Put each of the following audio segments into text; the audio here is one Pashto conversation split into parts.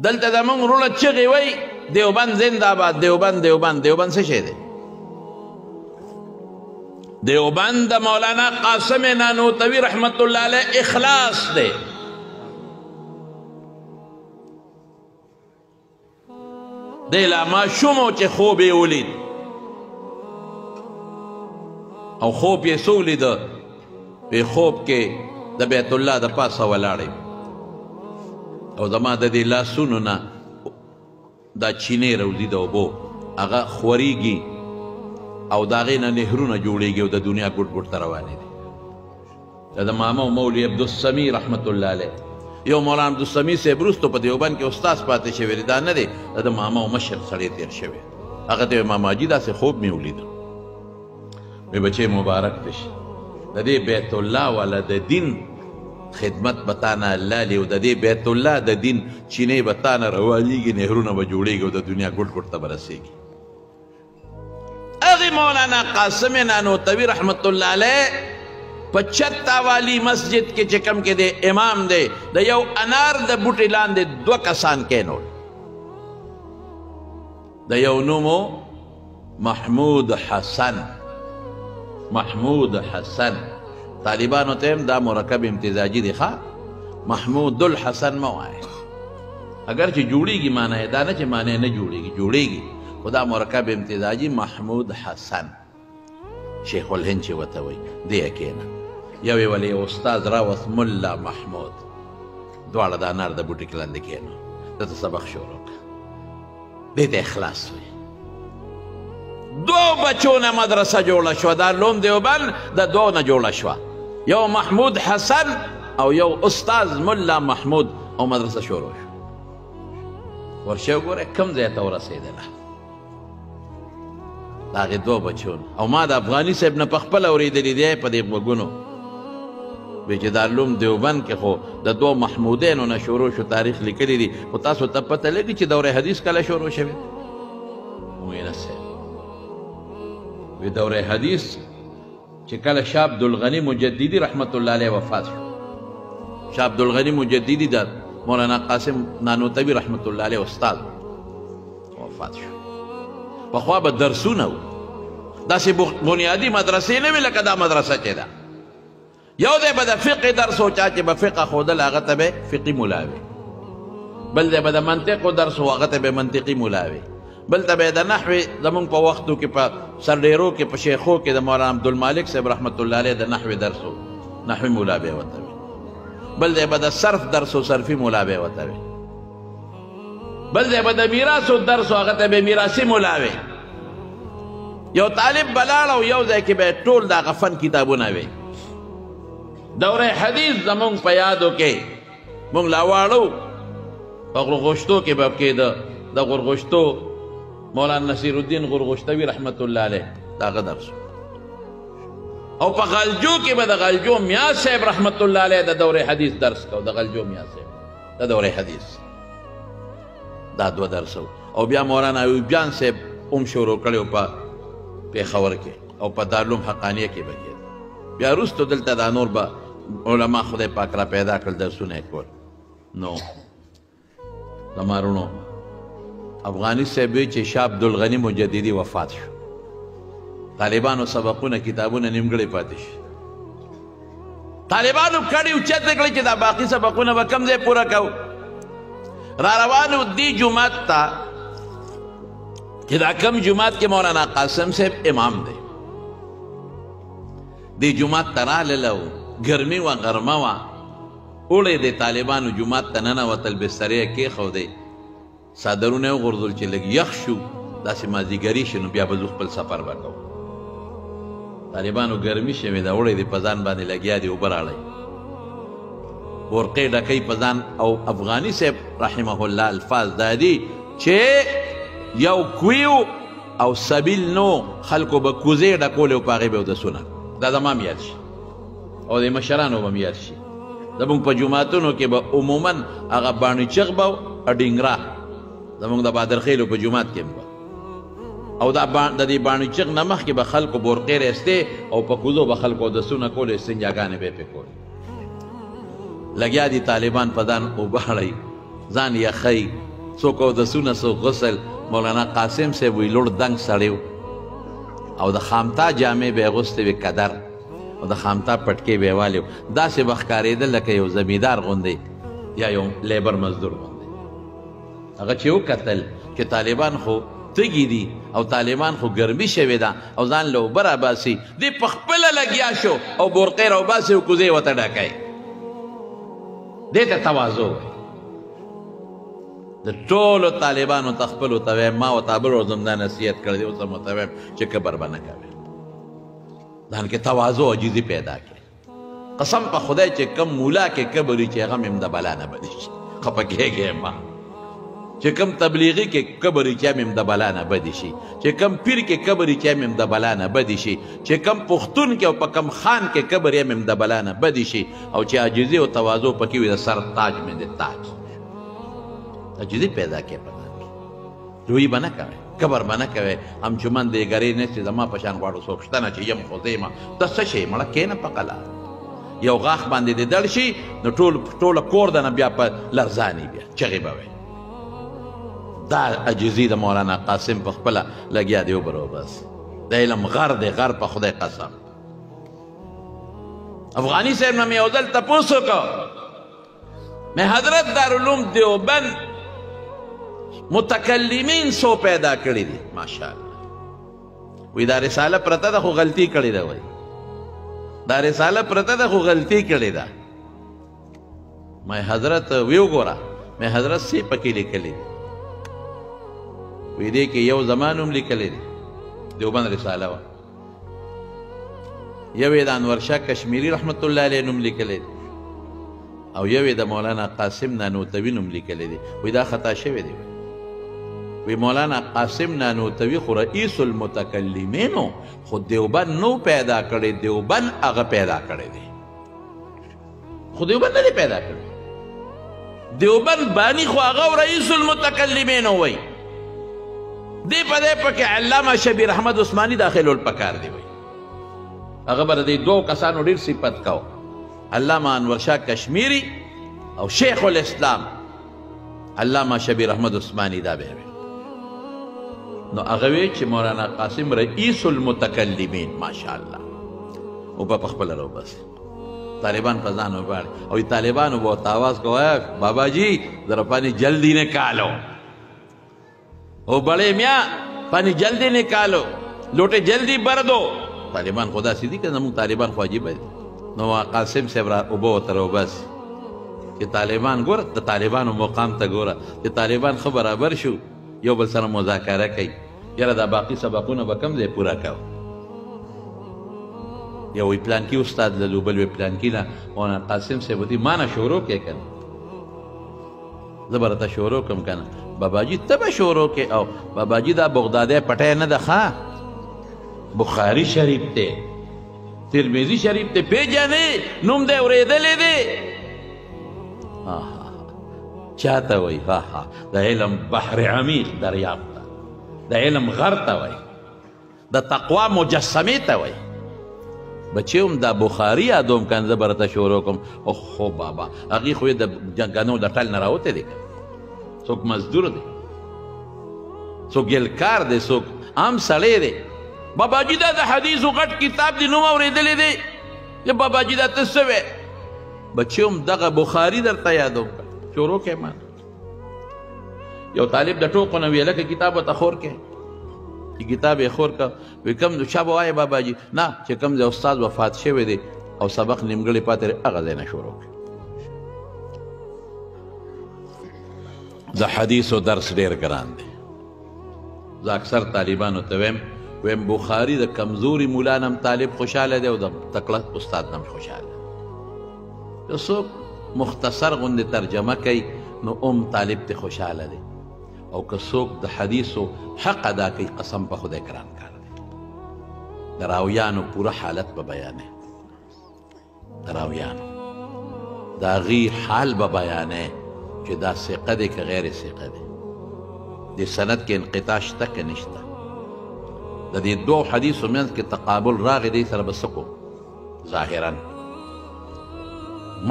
دلته زمونږ وروڼه چغې وی دیوبند زنده‌باد، دیوبند دیوبند. دیوبند څه شی دی؟ دیوبند د مولانا قاسم نانوتوي رحمت الله علیه اخلاص دی. دی لا ماشوم و چې خوب یې ولید او خوب یې څه ولیده؟ په خوب کې د بیت الله د پاسه ولاړې او زما د دې لاسونو نه دا چینې راوځي د اوبو هغه خورېږي او د هغې نه نهرونه جوړېږي او د دنیا ګوټ ګوټ ته روانې دي. دا د ماما مولوي عبدالسمیع رحمت الله علیه یو مولانا عبدالسمیع صاحب وروستو په دیوبند کې استاذ پاتې شوی دی. دا نه دی، دا د ماما او مشر سړی تېر شوی. هغه ته ماما حاجي داسې خوب مې ولیده. وی بچې مبارک دې شي، د دې بیت الله والا د دین خدمت به تا نه الله لي او د دې بیت الله د دین چینې به تا نه روانېږي، نهرونه به جوړېږي او د دنیا ګوټ ګوټ ته به رسېږي. هغې مولانا قاسم نانوتوي رحمت الله علیه په چتا والی مسجد کې چې کوم کې دی امام دی، د یو انار د بوټي لاندې 2 کسان کېنول. د یو نومو محمود حسن. محمود حسن طالبانو ته هم دا مرکب امتزاجي دی ښه، محمود الحسن مه وایه، اگر چې جوړېږي معنی دا نه چې معنی نه جوړېږي، جوړېږي خو دا مرکب امتزاجي محمود حسن. شیخ الهند چې ورته وایي دی یې کېنه. یو یې ولې استاد راوست ملا محمود، دواړه د انار د بوټي کې لاندې کېنو، دته سبق شروع کړه. دې ته اخلاص وایي. 2 بچو نه مدرسه جوړه شوه، دارالعلوم دیوبند د 2 نه جوړه شوه، یو محمود حسن او یو استاذ ملا محمود، او مدرسه شروع شوه. ورشه وګوره کوم ځای ته ورسېدله د هغې 2 بچو. او ما د افغاني صاحب نه پخپله اورېدلي دی په دې غوږونو وی چې دارالعلوم دیوبند کې خو د 2 محمودینو نه شروع شو، تاریخ لیکلی دي، خو تاسو ته پته لګي چې دوره حدیث کله شروع شوې؟ وی نه صاحب وی دوره حدیث چې کله شاه عبدالغني مجددي رحمت الله علیه وفات شو. شاه عبدالغني مجددي د مولانا قاسم نانوتوي رحمت الله علیه استاد وفات شو. پخوا به درسونه وو، داسې بنیادي مدرسې نه وې لکه دا مدرسه چې ده. یو دی به د فقه درس و، چا چې به فقه ښودل هغه ته به فقي ملا وي، بل دی به د منطقو درس و، هغه ته به منطقي ملا وي، بل ته به د نحوې زمونږ په وختو کې په سرډیرو کې په شیخو کې د مولانا عبدالمالک صاحب رحمت الله علیه د نحوې درس و، نحوي ملا به یې ورته وي، بل دی به د صرف درس و، صرفي ملا به یې ورته وي، بل دی به د میراثو درس و، هغه ته به میراثي ملا وي. یو طالب به لاړ او یو ځای کې به یې ټول د هغه فن کتابونه وي. دوره حدیث زمونږ په یادو کې مونږ لا واړو، په غرغشتو کې به کېده، د غرغشتو مولانا نصیر الدین غرغشتوي رحمت الله علیه د هغه درس، او په غلجو کې به د غلجو میا صاحب رحمت الله علیه د دوره حدیث درس کو، د غلجو میا صاحب د دوره حدیث دا 2 درس. او بیا مولانا ایوب جان صاحب هم شروع کړی په پېښور کې او په دارالعلوم حقانیه کې به کېده. بیا وروستو دلته دا نور به علما خدای پاک را پیدا کړل، درسونه یې کول. نو زما وروڼو افغاني صاحب وی چې شاه عبدالغني مجددي وفات شو، طالبانو سبقونه کتابونه نیمګړی پاتې شي. طالبانو کړي اوچته کړي چې دا باقي سبقونه به کوم ځای پوره کوو. را روانو دې جومات ته چې دا کم جومات کې مولانا قاسم صاحب امام دی. دې جومات ته رالله، ګرمي وه، غرمه وه، اوړی د طالبانو جومات ته ننوتل، بسترې یې کېښودی، څادرونه یې وغورځول چې لږ یخ شو، داسې مازدیګري شي نو بیا به زه خپل سفر به کوم. طالبانو ګرمي شوې ده، اوړی دې په ځان باندې لګیا دي، اوبه راړئ، ورقې ډکوي په ځان. او افغاني صاحب رحمه الله الفاظ دا دي چې یو کویو او سبیل نو، خلکو به کوزې ډکولې او په هغې به اودسونه. دا زما م یاد شي او د مشرانو به م یاد شي. زمونږ په جوماتونو کې به عموما هغه باڼي چغ به او ډینګرا، زمونږ د بادرخیلو په جومات کې به، او د دې باڼي چغ نه مخکې به خلکو بورقې رایستې او په کوزو به خلکو اودسونه کولې، استنجاګانې به یې پرې کولې. لګیا دي طالبان په ځان اوبه اړوي، ځان یخوي، څوک اودسونه څوک غسل مولانا قاسم صاحب وی لوړ دنګ سړی او د خامتا جامې به یې اغوستې وې قدر او د خامتا پټکې به یې والې و داسې به ښکارېدل لکه یو زمیندار غوندې یا یو لیبر مزدور غوندې هغه چې وکتل چې طالبان خو تږي دي او طالبان خو ګرمي شوې ده او ځان له اوبه راباسي دې په خپله لګیا شو او بورقې راوباسي او کوزې ورته ډکوي دې ته تواضع وایي د ټولو طالبانو ته خپلو ته وایم ما ورته بل ورځ هم دا نصیحت کړی دی اوس هم ورته وایم چې کبر به نه کوې ځان کې تواضع عجیزي پیدا کړي قسم په خدای چې کم مولا کې کبر وي چې هغه هم د بلا نه بدي شي خفه کېږې ما چې کم تبلیغي کې کبر وي چې هم د بلا نه بدي شي چې کم پیر کې کبر وي چې هم د بلا نه بدي شي چې کم پښتون کې او په کم خان کې کبر هم د بلا نه بدي شي او چې عاجزي او تواضع پکې وي د سر تاج مې د تاج عجیزي پیدا کې پتا لوی به نه کوې کبر به نه کوې همچومن د ګرې نه چې زما په شان غواړو څوک شته نه چې یم خو زه یم ته څه شی مړه کښېنه په قلار یو غاښ باندې دې دړ شي نو ټوله کور د نه بیا په لرزاني بیا چغې به وی دا عجیزي د مولانا قاسم په خپله لګیا دی وبرو بس د علم غر دی غر په خدای قسم افغاني صاحب نه مې یو ځل تپوس وکړ مې حضرت دارالعلوم دیوبند متکلمین سو پیدا کړي دي ماشاءالله وی دا رساله پرته ده خو غلطي کړې ده وی دا رساله پرته ده خو غلطي کړې ده مې حضرت وی وګوره مې حضرت سی پکې لیکلي دي وی دې کې یو زمان هم لیکلی دی دیوبند رساله وه یو یې د انور شاه کشمیري رحمت الله علیه نوم لیکلی دی او یو یې د مولانا قاسم نانوتوي نوم لیکلی دی وی دا خطا شوی دی وی مولانا قاسم نانوتوي خو رئیس المتکلمینو خو دیوبند نو پیدا کړی دیوبند هغه پیدا کړی دی خو دیوبند نه دی پیدا کړی دیوبند بانی خو هغه رئیس المتکلمینو وی دی په دی پکې علامه شبیر احمد عثماني داخلول پکار دی وی هغه به د دې دوو کسانو ډېر صفت کو علامه انور شاه کشمیري او شیخ الاسلام علامه شبیر احمد عثماني دا به وی نو هغه وی چې مولانا قاسم رئیس المتکلمین ماشاءالله او په خپل راو بس طالبان په ځان وباړي او طالبانو به ورته آواز کوه بابا جی ذرا پانی جلدی نکالو او بڑے میاں پانی جلدی نکالو لوٹے جلدی بر دو طالبان خدا سیدھی کہ زمون طالبان خو عجیب ہے نو قاسم صاحب را اوبو ترو بس چې طالبان ګور د طالبانو مقام ته ګوره چې طالبان خو برابر شو یو بل سره مذاکره کوي یاره دا باقي سبقونه به کم ځای پوره کوو یو وی پلانکي استاد للو بل وی پلانکي نه مولانا قاسم صاحب ودي ما نه شروع کې کنه زه به راته شروع کوم کنه باباجي ته به شروع کې او باباجي دا بغدادی پټی نه ده ښه بخاري شریف دی ترمذي شریف دی پیژنې نوم دی اورېدلی دی چاته وایي ها ها د علم بحر عمیق دریاب ته د علم غر ته وایي د تقوا مجسمې ته وایي بچې هم دا بخاري یادوم کنه زه به راته شروع کوم اوخو بابا هغې خو یې د جنګانو د ټل نه راوتی دی څوک مزدور دی څوک ګلکار دی څوک عام سړی دی باباجي دا د حدیثو غټ کتاب دی نوم اورېدلی دی چې باباجي دا ته څه وی بچې هم دغه بخاري درته یادوم شروع کې ما یو طالب د ټوکو نه ویله که کتاب ورته خور کې چې کتاب یې خور که وی کم چا به وایې باباجي نه چې کم ځای استاد وفات شوی دی او سبق نیمګړی پاتې دی هغه ځای نه شروع کړي د حدیثو درس ډېر ګران دی زه اکثر طالبانو ته ویم بخاري د کمزوري مولا نه هم طالب خوشحاله دی او د تکړه استاد نه هم خوشحاله که څوک مختصر غوندې ترجمه کوي نو طالب ته خوشحاله دی او که څوک د حدیثو حق ادا کوي قسم په خدای ګران کار دی د راویانو پوره حالت به بیانې د راویانو د هغې حال به بیانې چې دا ثقه دی که غیر ثقه دی د سند کې انقطاع شته که نشته د دې دوو حدیثو منځ کې تقابل راغی دی سره به څه کو ظاهرا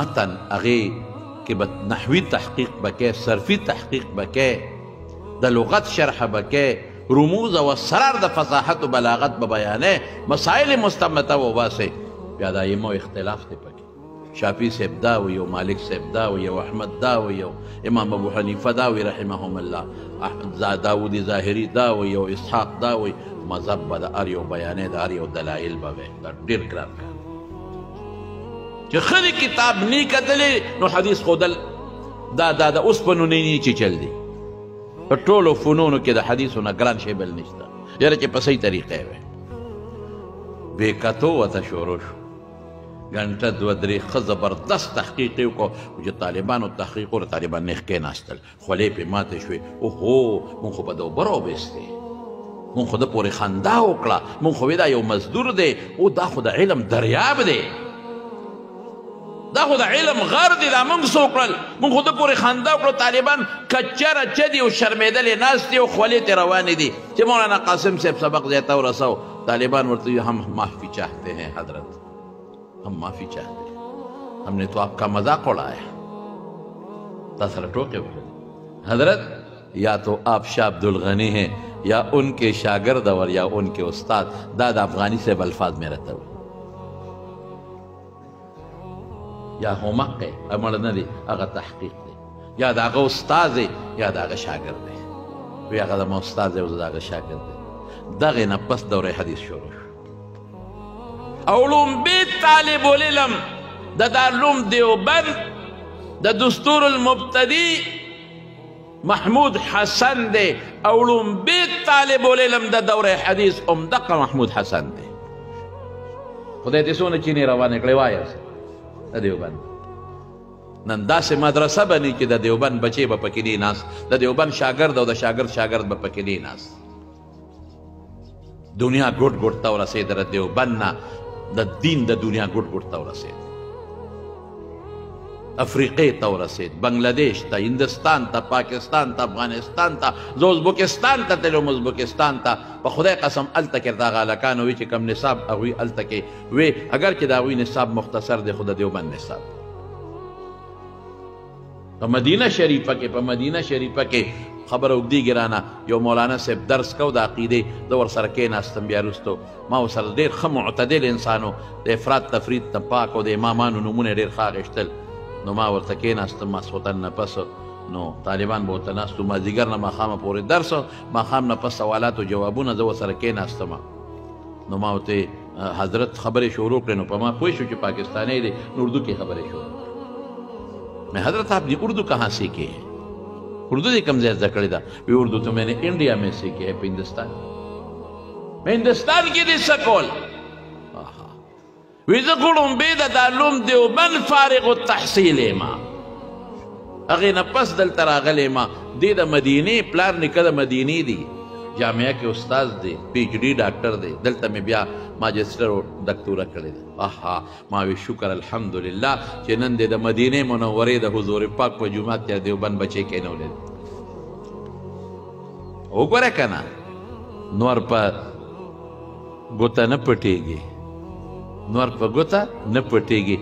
متن هغې کې به نحوي تحقیق بکې، صرفي تحقیق بکې، د لغت شرح بکې، رموز او اسرار د فصاحت و بلاغت به بیانې، مسائل مستمته وباسې. بیا د ائمو اختلاف دی پکې، شافعي صاحب دا وي او مالک صاحب دا وي او احمد دا وي او امام ابو حنیفه دا وي رحمهم الله، داودي ظاهري دا وي او اسحاق دا وي. مذهب به د هر یو بیانې، د هر یو دلایل به وي. دا ډېر ګران کار چې ښه د کتاب نه کتلې نو حدیث ښودل دا د اوسپنو نه چې چل دی. په ټولو فنونو کې د حدیثو نه ګران شی بل نشته، یاره چې په صحیح طریقې وي. بې کتو ورته شروع شو، ګنټه دوه درې ښه زبردست تحقیق یې وکړو چې طالبانو تحقیق وکړو. طالبان نېغ کېناستل، خولې پرې ماتې شوې. اوهو مونږ خو په ده اوبه راوبیستې، مونږ خو ده پورې خندا وکړه، مونږ خو دا یو مزدور دی او دا خو د علم دریاب دی، دا خو د علم غر دی، دا مونږ څه وکړل؟ مونږ خو ده پورې خندا وکړو. طالبان کچه رچه دي او شرمېدلې ناست دي او خولې ترې روانې دي. چې مولانا قاسم صاحب سبق ځای ته ورسو، طالبان ورته ہم معافی چاہتے ہیں حضرت، ہم معافی چاہتے ہیں، ہم نے تو آپ کا مذاق اڑایا. تاثر ٹوکے ہوئے حضرت، یا تو آپ شاہ عبدالغنی ہیں یا ان کے شاگرد اور یا ان کے استاد. داد افغانی سے الفاظ میں رہتا ہوئے یا ہومق ہے امر نہ دے اگر تحقیق دے، یا داغا استاد ہے یا داغا شاگرد ہے، یا داغا استاد ہے داغا شاگرد ہے. دغه نه پس دوره حدیث شروع شو. علوم بیت طالب العلم د دارالعلوم دیوبند د دستور المبتدی محمود حسن دی. علوم بیت طالب العلم د دوره حدیث دقه محمود حسن دی. خدای دې څونه چینې روانې کړې وایاست د دیوبند. نن داسې مدرسه بني چې د دیوبند بچې به پکې نه ناست، د دیوبند شاګرد او د شاګرد به پکې نه ناست. دنیا ګوټ ګوټ ته ورسېد، د دیوبند نه د دین د دنیا ګوټ ګوټ ته ورسېد، افریقې ته ورسېد، بنګلادیش ته، هندوستان ته، پاکستان ته، افغانستان ته، زه ازبکستان ته تللم، ازبکستان ته. په خدای قسم هلته کې دغه هلکان وي چې کوم نصاب هغوی هلته کې وي، اگر چې د هغوی نصاب مختصر دی خو د دیوبند نصاب. په مدینه شریفه کې خبره اوږدېږي رانه، یو مولانا صاحب درس کو د عقیدې، زه ورسره کېناستم. بیا وروستو ما ورسره ډېر ښه معتدل انسان و، د افراط تفرید نه پاک و، د امامانو نومونه یې ډېر ښه اخېشتل. نو ما ورته کېناستم ماسخوتن نه پس، نو طالبان به ورته ناست و، مازدیګر نه ماښامه پورې درس، ماښام نه پس سوالات و جوابونه، زه ورسره کېناستم. نو ما ورته حضرت خبرې شروع کړې، نو په ما پوه شو چې پاکستانی دی، نو اردو کې خبرې شروع کړې. میں حضرت آپ نے اردو کہاں سیکھی ہے؟ اردو دی کم زیادہ کڑی دا. وی اردو تو میں نے انڈیا میں سیکھی ہے، ہندوستان میں ہندوستان کی دی سکول. وی زکڑوں بید دارالعلوم دیوبند فارغ التحصیل ما اغی نپس دل تراغل ما دی دا مدینی پلار نکد مدینی دی، جامعہ کے استاذ دی، پی ایچ ڈی ڈاکٹر دی، دلتا میں بیا ماجسٹر و دکتورہ کردی دی. ماوی شکر الحمدللہ چی نن دی دا مدینه منوری دا حضور پاک پا جمعات یا دیوبند بچے کے نولے دی. او گورے کنا نور پا گوتا نپٹے گی، نور پا گوتا نپٹے گی.